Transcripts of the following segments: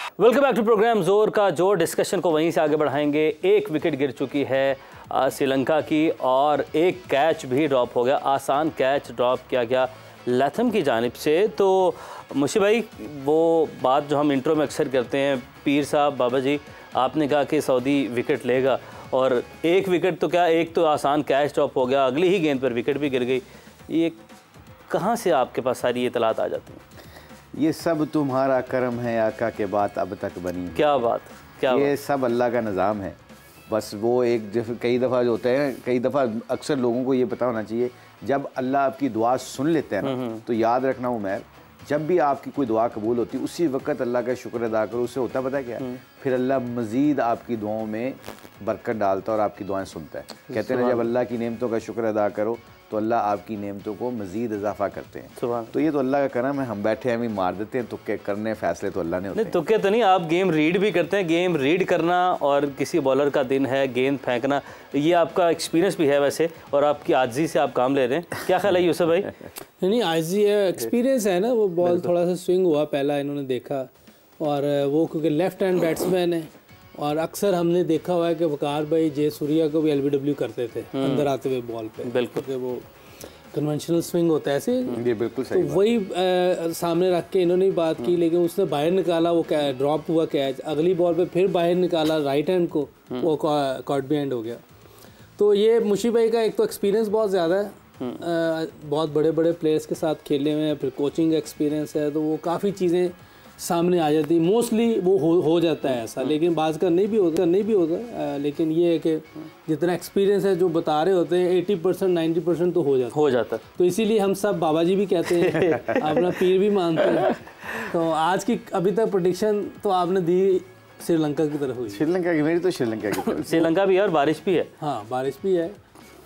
Welcome back to programme जोर का जोर। डिस्कशन को वहीं से आगे बढ़ाएंगे। एक विकेट गिर चुकी है श्रीलंका की और एक कैच भी ड्रॉप हो गया। आसान कैच ड्रॉप किया गया लैथम की जानिब से। तो मुशी भाई, वो बात जो हम इंट्रो में अक्सर करते हैं, पीर साहब बाबा जी, आपने कहा कि सऊदी विकेट लेगा और एक विकेट तो क्या, एक तो आसान कैच ड्रॉप हो गया, अगली ही गेंद पर विकेट भी गिर गई। ये कहाँ से आपके पास सारी ये इतलात आ जाती हैं? ये सब तुम्हारा करम है आका के बात अब तक बनी। क्या बात, क्या ये बात? सब अल्लाह का निज़ाम है। बस वो एक कई दफ़ा जो होता है, कई दफ़ा अक्सर लोगों को ये पता होना चाहिए, जब अल्लाह आपकी दुआ सुन लेते हैं ना, तो याद रखना उमैर, जब भी आपकी कोई दुआ कबूल होती है उसी वक्त अल्लाह का शुक्र अदा करो। उससे होता पता क्या, फिर अल्लाह मज़ीद आपकी दुआओं में बरकत डालता है और आपकी दुआएं सुनता है। कहते हैं जब अल्लाह की नेमतों का शुक्र अदा करो तो अल्लाह आपकी नेमतों को मज़ीद इजाफा करते हैं। तो ये तो अल्लाह का करम है। हम बैठे हैं, मार देते हैं, तुक्के करने फैसले तो अल्लाह ने होते हैं। तुक्के तो नहीं, आप गेम रीड भी करते हैं। गेम रीड करना और किसी बॉलर का दिन है, गेंद फेंकना, ये आपका एक्सपीरियंस भी है वैसे, और आपकी आजी से आप काम ले रहे हैं। क्या ख्याल है यूसुफ भाई? नहीं, आजी है, एक्सपीरियंस है ना। वो बॉल थोड़ा सा स्विंग हुआ पहला, इन्होंने देखा, और वो क्योंकि लेफ्ट हैंड बैट्समैन है और अक्सर हमने देखा हुआ है कि वकार भाई जयसूर्या को भी LBW करते थे अंदर आते हुए बॉल पे, बिल्कुल कि वो कन्वेंशनल स्विंग होता है ऐसे। ये बिल्कुल सही। तो वही सामने रख के इन्होंने बात की, लेकिन उसने बाहर निकाला, वो ड्रॉप हुआ कैच। अगली बॉल पे फिर बाहर निकाला राइट हैंड को, वो कॉट बिहाइंड हो गया। तो ये मुशी भाई का एक तो एक्सपीरियंस बहुत ज़्यादा है, बहुत बड़े बड़े प्लेयर्स के साथ खेले हुए हैं, फिर कोचिंग एक्सपीरियंस है, तो वो काफ़ी चीज़ें सामने आ जाती। मोस्टली वो हो जाता है ऐसा, लेकिन बाज़ का नहीं भी होता, लेकिन ये है कि जितना एक्सपीरियंस है जो बता रहे होते हैं 80% 90% तो हो जाता है। तो इसीलिए हम सब बाबा जी भी कहते हैं, अपना पीर भी मानते हैं। तो आज की अभी तक प्रेडिक्शन तो आपने दी श्रीलंका की तरफ हुई। श्रीलंका की, मेरी तो श्रीलंका की तरफ। श्रीलंका भी है और बारिश भी है। हाँ, बारिश भी है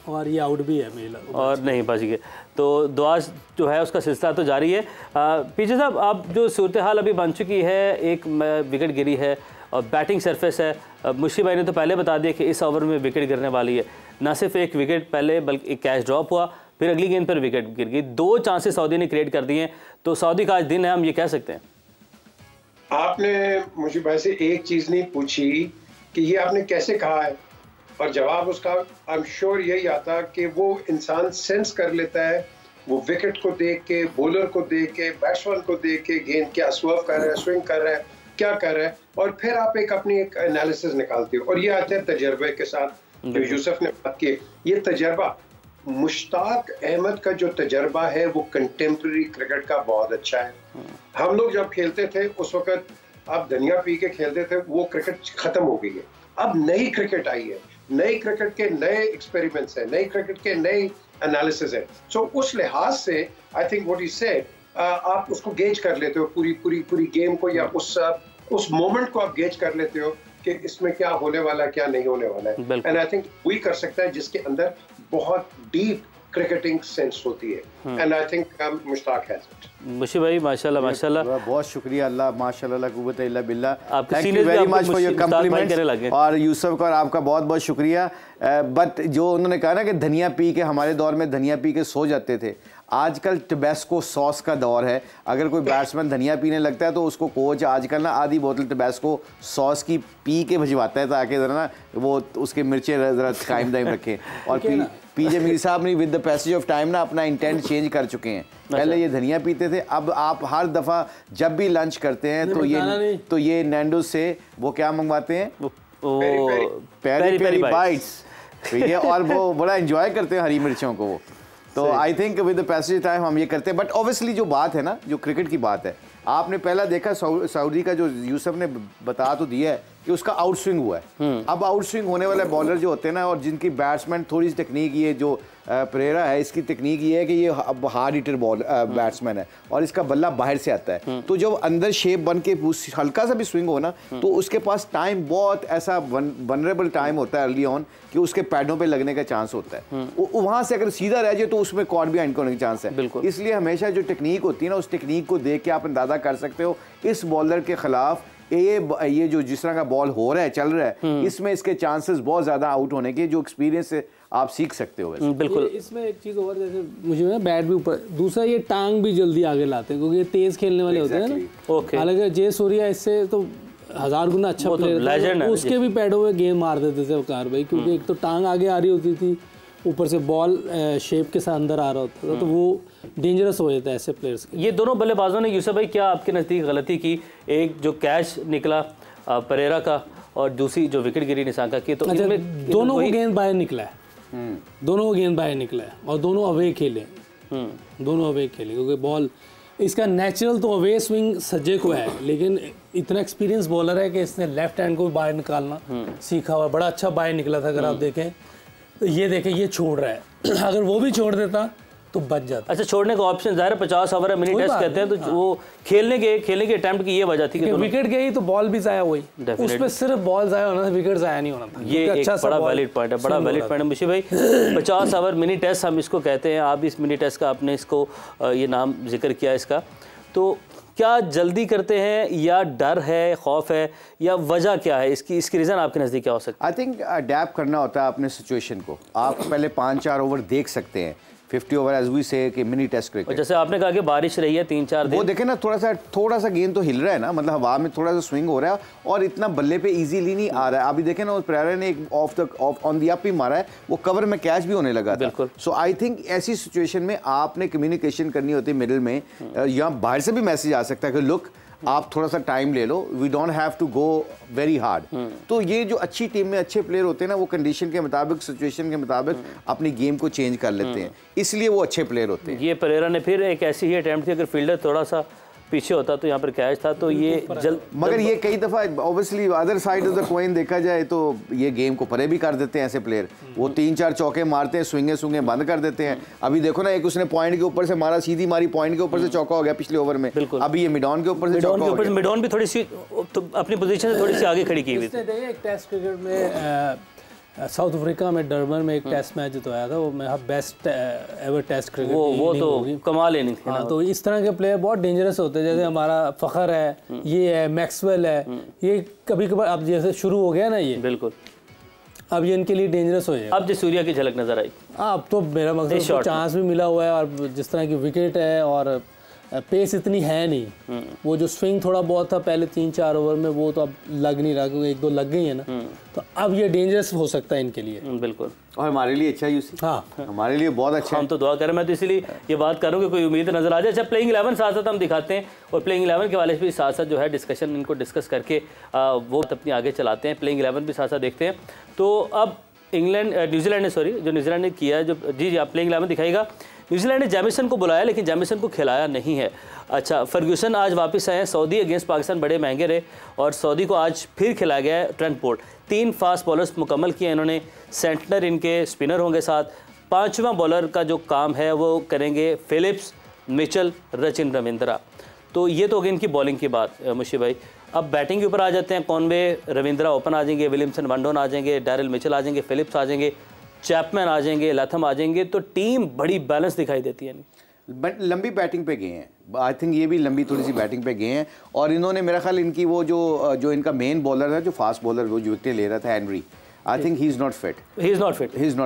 और ये आउट भी है मेरा, और नहीं बच गए। तो दुआ जो है उसका सिलसिला तो जारी है। पीछे साहब, आप जो सूरत हाल अभी बन चुकी है, एक विकेट गिरी है और बैटिंग सरफेस है। मुशी भाई ने तो पहले बता दिया कि इस ओवर में विकेट गिरने वाली है। ना सिर्फ एक विकेट पहले, बल्कि एक कैच ड्रॉप हुआ, फिर अगली गेंद पर विकेट गिर गई। 2 चांसेस सऊदी ने क्रिएट कर दिए हैं। तो सऊदी का आज दिन है, हम ये कह सकते हैं। आपने मुझे भाई से एक चीज नहीं पूछी कि ये आपने कैसे कहा है, और जवाब उसका आई एम श्योर यही आता कि वो इंसान सेंस कर लेता है, वो विकेट को देख के, बॉलर को देख के, बैट्समैन को देख के, गेंद क्या स्वर्व कर रहा है, स्विंग कर रहा है, क्या कर रहा है, और फिर आप अपनी एक एनालिसिस निकालते हो। और ये आते हैं तजर्बे के साथ, जो यूसुफ ने बात की। ये तजर्बा, मुश्ताक अहमद का जो तजर्बा है वो कंटेम्प्रेरी क्रिकेट का बहुत अच्छा है। हम लोग जब खेलते थे उस वक्त आप दुनिया पी के खेलते थे, वो क्रिकेट खत्म हो गई है। अब नई क्रिकेट आई है, नई क्रिकेट के नए एक्सपेरिमेंट्स हैं, नई क्रिकेट के नए एनालिसिस है। सो उस लिहाज से I think what you said, आप उसको गेज कर लेते हो, पूरी गेम को, या उस मोमेंट को आप गेज कर लेते हो कि इसमें क्या होने वाला है, क्या नहीं होने वाला है। एंड आई थिंक वही कर सकता है जिसके अंदर बहुत डीप क्रिकेटिंग सेंस होती है। And I think Mushtaq has it. Mushi भाई माशाल्लाह माशाल्लाह, बहुत शुक्रिया। अल्लाह माशाल्लाह ला कुव्वत इल्ला बिल्लाह। Thank you very much for your compliments. और यूसुफ का और आपका बहुत बहुत शुक्रिया। बट जो उन्होंने कहा ना कि धनिया पी के, हमारे दौर में धनिया पी के सो जाते थे, आजकल टबैस्को सॉस का दौर है। अगर कोई बैट्समैन धनिया पीने लगता है तो उसको कोच आजकल ना आधी बोतल टबैस्को सॉस की पी के भिजवाता है, ताकि ज़रा ना वो उसके मिर्चें ज़रा कायम दायम रखें। और पीजे मीर साहब ने with the passage of time ना अपना इंटेंट चेंज कर चुके हैं। पहले ये धनिया पीते थे, अब आप हर दफ़ा जब भी लंच करते हैं तो ये नैंडो से वो क्या मंगवाते हैं, पेरी पेरी बाइट्स। ये और वो बड़ा एंजॉय करते हैं हरी मिर्चों को। तो I think with the passage time हम ये करते हैं। बट ऑब्वियसली जो बात है ना, जो क्रिकेट की बात है, आपने पहला देखा सऊदी का जो यूसुफ ने बता तो दिया है कि उसका आउट स्विंग हुआ है। अब आउट स्विंग होने वाले बॉलर जो होते हैं ना, और जिनकी बैट्समैन थोड़ी सी टेक्निक, ये जो परेरा है, इसकी टेक्निक ये है कि ये अब हार्ड हिटर बैट्समैन है और इसका बल्ला बाहर से आता है। तो जब अंदर शेप बन के हल्का सा भी स्विंग हो ना, तो उसके पास टाइम बहुत ऐसा वनरेबल टाइम होता है अर्ली ऑन कि उसके पैडों पे लगने का चांस होता है। वहां से अगर सीधा रह जाए तो उसमें कॉट बिहाइंड होने का चांस है। इसलिए हमेशा जो टेक्निक होती है ना, उस टेक्निक को देख के आप अंदाजा कर सकते हो इस बॉलर के खिलाफ ये जो जिस तरह का बॉल हो रहा है, चल रहा है, इसमें इसके चांसेस बहुत ज्यादा आउट होने के, जो एक्सपीरियंस से आप सीख सकते हो। वैसे बिल्कुल। इसमें एक चीज़ और, जैसे मुझे ना बैट भी ऊपर, दूसरा ये टांग भी जल्दी आगे लाते हैं क्योंकि ये तेज खेलने वाले होते हैं ना। हालांकि जयसूर्या इससे तो 1000 गुना अच्छा प्लेयर था, उसके भी पैडों में गेंद मार देते थे वकार भाई, क्योंकि एक तो टांग आगे आ रही होती थी, ऊपर से बॉल शेप के साथ अंदर आ रहा होता था, तो वो डेंजरस हो जाता है ऐसे प्लेयर्स के। ये दोनों बल्लेबाजों ने यूसुफ भाई क्या आपके नज़दीक गलती की? एक जो कैच निकला परेरा का और दूसरी जो विकेट गिरी निशांका की, तो अच्छा, दोनों को गेंद बाहर निकला है, दोनों को गेंद बाहर निकला है और दोनों अवे खेले, दोनों अवे खेले, क्योंकि बॉल इसका नेचुरल तो अवे स्विंग सज्जे को है, लेकिन इतना एक्सपीरियंस बॉलर है कि इसने लेफ्ट हैंड को भी बाहर निकालना सीखा हुआ, बड़ा अच्छा बाहर निकला था। अगर आप देखें तो ये देखें, ये छोड़ रहा है, अगर वो भी छोड़ देता तो बच जाता। अच्छा, छोड़ने का ऑप्शन ज़ाहिर है 50 ओवर मिनी टेस्ट कहते हैं, तो वो खेलने के अटेम्प्ट की ये वजह थी कि विकेट गई तो बॉल भी ज़ाया हुई, उस पर सिर्फ बॉल ज़ाया होना था, विकेट ज़ाया नहीं होना था। ये एक बड़ा वैलिड पॉइंट है, बड़ा वैलिड पॉइंट है मुशी भाई। 50 ओवर मिनी टेस्ट हम इसको कहते हैं, आप इस मिनी टेस्ट का आपने इसको ये नाम जिक्र किया इसका, तो क्या जल्दी करते हैं या डर है, खौफ है, या वजह क्या है इसकी रीज़न आपके नज़दीक क्या हो सकता है? आई थिंक अडैप्ट करना होता है अपने सिचुएशन को। आप पहले 5-4 ओवर देख सकते हैं, 50 ओवर एज वी से कि मिनी टेस्ट क्रिकेट। जैसे आपने कहा कि बारिश रही है 3-4 दिन, वो देखे ना, थोड़ा सा गेंद तो हिल रहा है ना, मतलब हवा में थोड़ा सा स्विंग हो रहा है और इतना बल्ले पे इजीली नहीं आ रहा है। अभी देखे ना, उस प्रेरा ने एक ऑफ ऑन दी अप ही मारा है, वो कवर में कैच भी होने लगा था। सो आई थिंक ऐसी सिचुएशन में आपने कम्युनिकेशन करनी होती है मिडिल में, या बाहर से भी मैसेज आ सकता है कि लुक आप थोड़ा सा टाइम ले लो, we don't have to go very hard. तो ये जो अच्छी टीम में अच्छे प्लेयर होते हैं ना, वो कंडीशन के मुताबिक, सिचुएशन के मुताबिक अपनी गेम को चेंज कर लेते हैं, इसलिए वो अच्छे प्लेयर होते हैं। ये परेरा ने फिर एक ऐसी ही अटैम्प्ट थी, अगर फील्डर थोड़ा सा पीछे होता तो यहाँ पर कैच था, तो ये मगर ये कई दफ़ा obviously other side of the coin देखा जाए तो ये गेम को परे भी कर देते हैं ऐसे प्लेयर। वो 3-4 चौके मारते हैं, स्विंगे बंद कर देते हैं। अभी देखो ना, एक उसने पॉइंट के ऊपर से मारा, सीधी मारी, पॉइंट के ऊपर से चौका हो गया पिछले ओवर में। अभी ये मिडॉन के ऊपर से चौका हो गया। मिडॉन भी थोड़ी सी तो अपनी पोजीशन से थोड़ी सी आगे खड़ी की हुई थी। एक टेस्ट क्रिकेट में साउथ अफ्रीका में डरबन में एक टेस्ट मैच जो आया था, वो मेरा बेस्ट एवर टेस्ट क्रिकेट, वो तो कमाल ही नहीं थी। हाँ, तो इस तरह के प्लेयर बहुत डेंजरस होते हैं, जैसे हमारा फ़खर है, ये है मैक्सवेल है, ये कभी कभार अब जैसे शुरू हो गया ना ये, बिल्कुल अब ये इनके लिए डेंजरस हो जाएगा। अब सूर्या की झलक नजर आई, अब तो मेरा मकसद चांस भी मिला हुआ है, और जिस तरह की विकेट है और पेस इतनी है नहीं, वो जो स्विंग थोड़ा बहुत था पहले 3-4 ओवर में, वो तो अब लग नहीं रहा, क्योंकि 1-2 लग गई है ना, तो अब ये डेंजरस हो सकता है इनके लिए। बिल्कुल, और हमारे लिए अच्छा यूसी, हाँ हमारे लिए बहुत अच्छा। हम तो दुआ करें, मैं तो इसलिए ये बात करूँ कि कोई उम्मीद नजर आ जाए। अच्छा, प्लेइंग 11 साथ साथ हम दिखाते हैं, और प्लेइंग 11 के वाले से भी साथ साथ जो है डिस्कशन, इनको डिस्कस करके वो अपनी आगे चलाते हैं। प्लेइंग 11 भी साथ साथ देखते हैं। तो अब न्यूजीलैंड ने, सॉरी, जो न्यूजीलैंड ने किया है, जो जी आप प्लेइंग 11 दिखाएगा। न्यूजीलैंड ने जैमिसन को बुलाया, लेकिन जैमिसन को खिलाया नहीं है। अच्छा, फर्ग्यूसन आज वापस आए हैं। सऊदी अगेंस्ट पाकिस्तान बड़े महंगे रहे, और सऊदी को आज फिर खिलाया गया है ट्रेंट बोल्ट। 3 फास्ट बॉलर्स मुकम्मल किए इन्होंने, सेंटनर इनके स्पिनर होंगे साथ। 5वां बॉलर का जो काम है वो करेंगे फिलिप्स, मिचेल, रचिन रविंद्रा। तो ये तो होगी इनकी बॉलिंग की बात मुशी भाई। अब बैटिंग के ऊपर आ जाते हैं। कॉनवे, रविंद्रा ओपन आ जाएंगे, विलियमसन वनडोन आ जाएंगे, डैरिल मिचेल आ जाएंगे, फिलिप्स आ जाएंगे, चैपमैन आ जाएंगे, लैथम आ जाएंगे। तो टीम बड़ी बैलेंस दिखाई देती है। लंबी बैटिंग पे गए हैं, आई थिंक ये भी लंबी थोड़ी सी बैटिंग पे गए हैं। और इन्होंने मेरा ख्याल इनकी वो जो इनका मेन बॉलर है, जो फास्ट बॉलर, वो जो विकेट ले रहा था Henry, I think he is not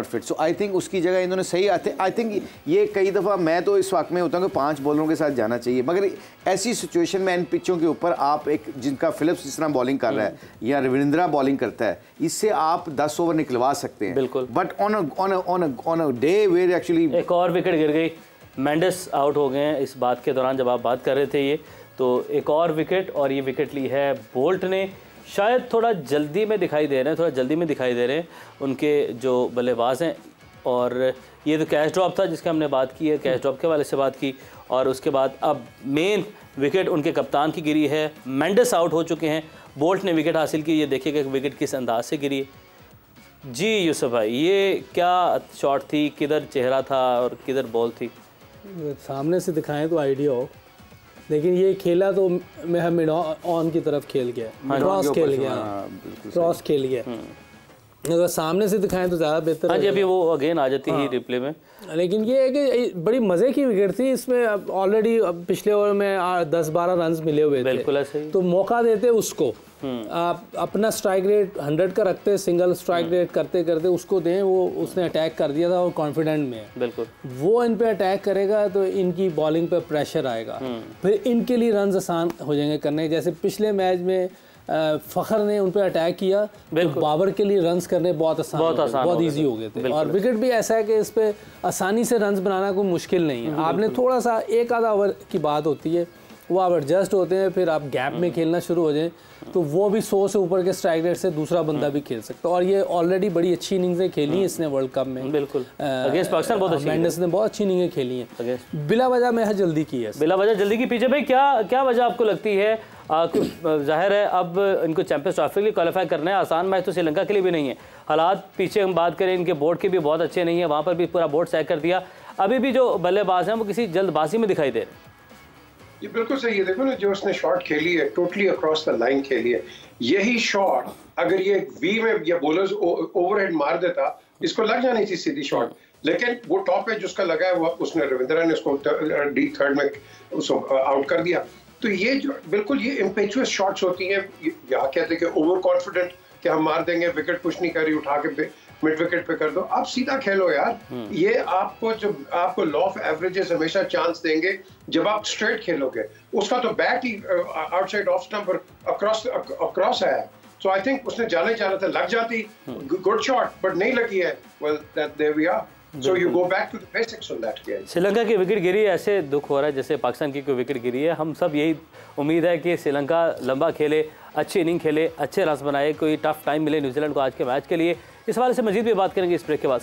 fit. So I think उसकी जगह इन्होंने सही, आई थिंक ये कई दफ़ा मैं तो इस वक्त में होता हूँ कि 5 बॉलरों के साथ जाना चाहिए, मगर ऐसी सिचुएशन में इन पिचों के ऊपर आप एक, जिनका फिलिप्स जिस तरह बॉलिंग कर रहा है या रविंद्रा बॉलिंग करता है, इससे आप 10 ओवर निकलवा सकते हैं। बिल्कुल। But on a day where actually एक और विकेट गिर गई, मेंडिस आउट हो गए हैं इस बात के दौरान जब आप बात कर रहे थे ये, तो एक और विकेट, और ये विकेट ली है बोल्ट ने। शायद थोड़ा जल्दी में दिखाई दे रहे हैं उनके जो बल्लेबाज हैं। और ये तो कैच ड्रॉप था जिसके हमने बात की है, कैच ड्रॉप के वाले से बात की। और उसके बाद अब मेन विकेट उनके कप्तान की गिरी है, मेंडिस आउट हो चुके हैं, बोल्ट ने विकेट हासिल की। ये देखिएगा कि विकेट किस अंदाज से गिरी है। जी यूसुफ भाई, ये क्या शॉट थी, किधर चेहरा था और किधर बॉल थी? सामने से दिखाएं तो आइडिया हो, लेकिन ये खेला तो मैं मिड ऑन की तरफ खेल गया, क्रॉस खेल गया। अगर सामने से दिखाएं तो ज़्यादा बेहतर। हाँ जी, अभी वो अगेन आ जाती है रिप्ले में। लेकिन ये है कि बड़ी मज़े की विकेट थी। इसमें ऑलरेडी पिछले ओवर में 10-12 रन मिले हुए थे, बिल्कुल ऐसे ही। तो मौका देते उसको, आप अपना स्ट्राइक रेट 100 का रखते, सिंगल स्ट्राइक रेट करते करते उसको दें। वो उसने अटैक कर दिया था और कॉन्फिडेंट में है, बिल्कुल। वो इन पे अटैक करेगा तो इनकी बॉलिंग पे प्रेशर आएगा, फिर इनके लिए रन आसान हो जाएंगे करने। जैसे पिछले मैच में फ़खर ने उन पर अटैक किया तो बाबर के लिए रन्स करने बहुत ईजी हो गए थे। और विकेट भी ऐसा है कि इस पर आसानी से रन्स बनाना कोई मुश्किल नहीं है। आपने थोड़ा सा एक आधा ओवर की बात होती है, वो आप एडजस्ट होते हैं, फिर आप गैप में खेलना शुरू हो जाएं तो वो भी 100 से ऊपर के स्ट्राइक रेट से दूसरा बंदा भी खेल सकता है। और ये ऑलरेडी बड़ी अच्छी इनिंग्सें खेली हैं इसने वर्ल्ड कप में। बिल्कुल अगेंस्ट पाकिस्तान बहुत अच्छी, मेंडिस ने बहुत अच्छी इनिंगें खेली हैं। बिला वजह में जल्दी की है, बिला वजह जल्दी की। पीछे भाई क्या वजह आपको लगती है? जाहिर है अब इनको चैंपियंस ट्रॉफी के लिए क्वालिफाई करना है, आसान मैच तो श्रीलंका के लिए भी नहीं है। हालात पीछे हम बात करें इनके बोर्ड के भी बहुत अच्छे नहीं है, वहाँ पर भी पूरा बोर्ड सैक कर दिया। अभी भी जो बल्लेबाज हैं वो किसी जल्दबाजी में दिखाई दे रहे हैं। ये बिल्कुल सही है। देखो ना, जो उसने शॉट खेली है टोटली अक्रॉस द लाइन खेली है। यही शॉट अगर ये वी में ये बॉलर्स ओवरहेड मार देता, इसको लग जानी थी सीधी शॉट, लेकिन वो टॉप पे जिसका लगा है वो उसने रविंद्रा ने उसको डी थर्ड में उसको आउट कर दिया। तो ये जो बिल्कुल ये इम्पेचुअस शॉट्स होती हैं, यहाँ कहते हैं कि ओवर कॉन्फिडेंट कि हम मार देंगे, विकेट कुछ नहीं करी, उठा के मिड विकेट पे कर दो। आप सीधा खेलो यार। ये आपको लॉ ऑफ एवरेजेस हमेशा चांस देंगे जब आप स्ट्रेट खेलोगे। उसका तो बैट ही आउटसाइड ऑफ स्टंप पर अक्रॉस है। सो आई थिंक उसने जाना था, लग जाती, गुड शॉट, बट नहीं लगी है। Well there we are. So you go back to the basics on that game. Sri Lanka की विकेट गिरी, ऐसे दुख हो रहा है जैसे पाकिस्तान की कोई विकेट गिरी है। हम सब यही उम्मीद है कि श्रीलंका लंबा खेले, अच्छी इनिंग खेले, अच्छे रन्स बनाए, कोई टफ टाइम मिले न्यूजीलैंड को आज के मैच के लिए। इस हवाले से मजीद भी बात करेंगे इस ब्रेक के बाद।